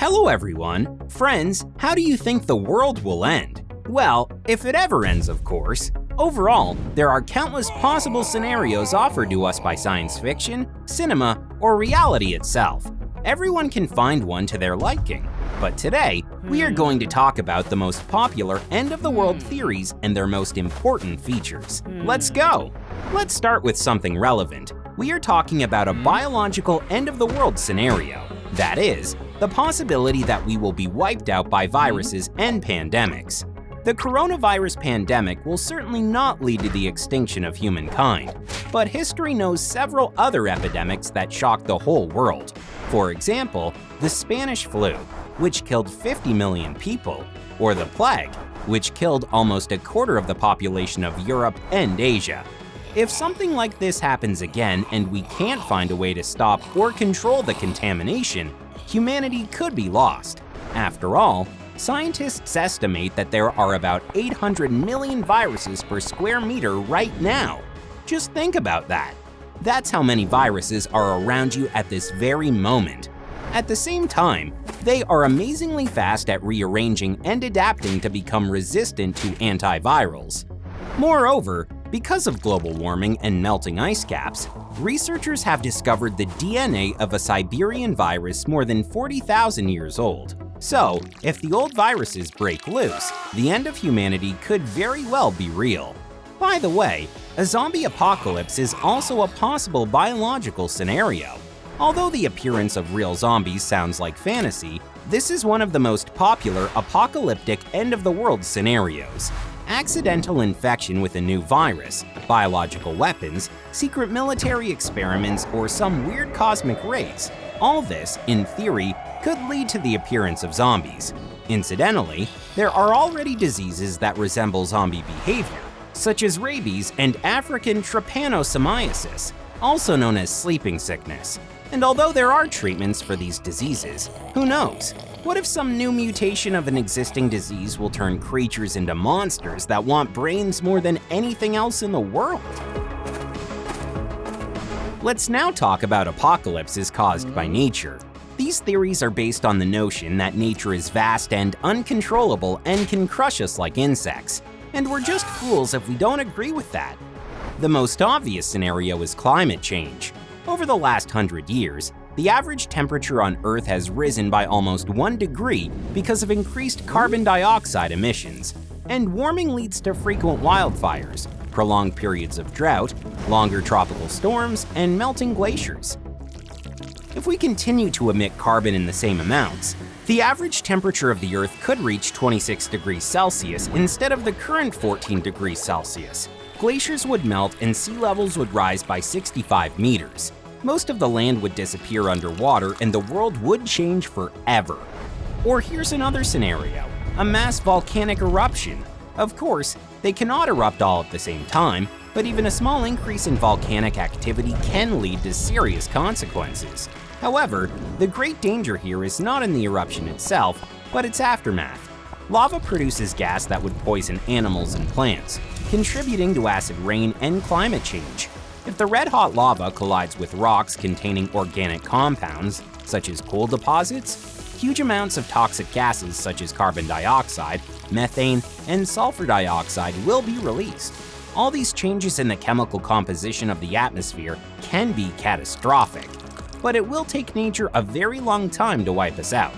Hello everyone! Friends, how do you think the world will end? Well, if it ever ends, of course. Overall, there are countless possible scenarios offered to us by science fiction, cinema, or reality itself. Everyone can find one to their liking. But today, we are going to talk about the most popular end-of-the-world theories and their most important features. Let's go! Let's start with something relevant. We are talking about a biological end-of-the-world scenario. That is, the possibility that we will be wiped out by viruses and pandemics. The coronavirus pandemic will certainly not lead to the extinction of humankind, but history knows several other epidemics that shocked the whole world. For example, the Spanish flu, which killed 50 million people, or the plague, which killed almost a quarter of the population of Europe and Asia. If something like this happens again and we can't find a way to stop or control the contamination, humanity could be lost. After all, scientists estimate that there are about 800 million viruses per square meter right now. Just think about that. That's how many viruses are around you at this very moment. At the same time, they are amazingly fast at rearranging and adapting to become resistant to antivirals. Moreover, because of global warming and melting ice caps, researchers have discovered the DNA of a Siberian virus more than 40,000 years old. So, if the old viruses break loose, the end of humanity could very well be real. By the way, a zombie apocalypse is also a possible biological scenario. Although the appearance of real zombies sounds like fantasy, this is one of the most popular apocalyptic end-of-the-world scenarios. Accidental infection with a new virus, biological weapons, secret military experiments, or some weird cosmic rays. All this, in theory, could lead to the appearance of zombies. Incidentally, there are already diseases that resemble zombie behavior, such as rabies and African trypanosomiasis, also known as sleeping sickness. And although there are treatments for these diseases, who knows? What if some new mutation of an existing disease will turn creatures into monsters that want brains more than anything else in the world? Let's now talk about apocalypses caused by nature. These theories are based on the notion that nature is vast and uncontrollable and can crush us like insects, and we're just fools if we don't agree with that. The most obvious scenario is climate change. Over the last 100 years, the average temperature on Earth has risen by almost 1 degree because of increased carbon dioxide emissions, and warming leads to frequent wildfires, prolonged periods of drought, longer tropical storms, and melting glaciers. If we continue to emit carbon in the same amounts, the average temperature of the Earth could reach 26 degrees Celsius instead of the current 14 degrees Celsius. Glaciers would melt and sea levels would rise by 65 meters. Most of the land would disappear underwater and the world would change forever. Or here's another scenario, a mass volcanic eruption. Of course, they cannot erupt all at the same time, but even a small increase in volcanic activity can lead to serious consequences. However, the great danger here is not in the eruption itself, but its aftermath. Lava produces gas that would poison animals and plants, contributing to acid rain and climate change. If the red-hot lava collides with rocks containing organic compounds, such as coal deposits, huge amounts of toxic gases such as carbon dioxide, methane, and sulfur dioxide will be released. All these changes in the chemical composition of the atmosphere can be catastrophic, but it will take nature a very long time to wipe us out.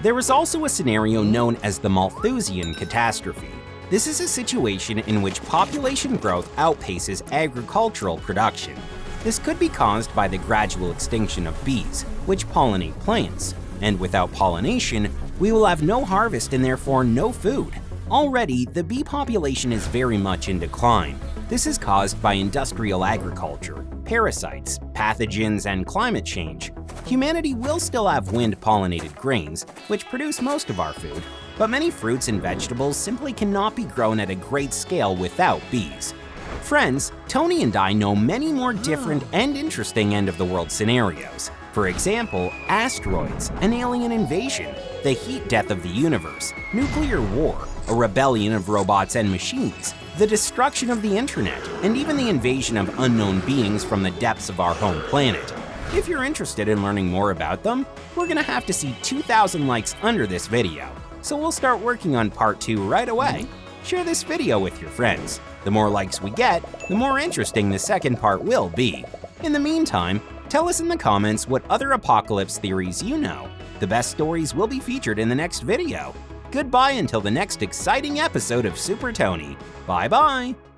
There is also a scenario known as the Malthusian catastrophe. This is a situation in which population growth outpaces agricultural production. This could be caused by the gradual extinction of bees, which pollinate plants, and without pollination, we will have no harvest and therefore no food. Already, the bee population is very much in decline. This is caused by industrial agriculture, parasites, pathogens, and climate change. Humanity will still have wind-pollinated grains, which produce most of our food, but many fruits and vegetables simply cannot be grown at a great scale without bees. Friends, Tony and I know many more different and interesting end-of-the-world scenarios. For example, asteroids, an alien invasion, the heat death of the universe, nuclear war, a rebellion of robots and machines, the destruction of the internet, and even the invasion of unknown beings from the depths of our home planet. If you're interested in learning more about them, we're gonna have to see 2,000 likes under this video, so we'll start working on part 2 right away. Share this video with your friends. The more likes we get, the more interesting the second part will be. In the meantime, tell us in the comments what other apocalypse theories you know. The best stories will be featured in the next video. Goodbye until the next exciting episode of Super Tony. Bye-bye!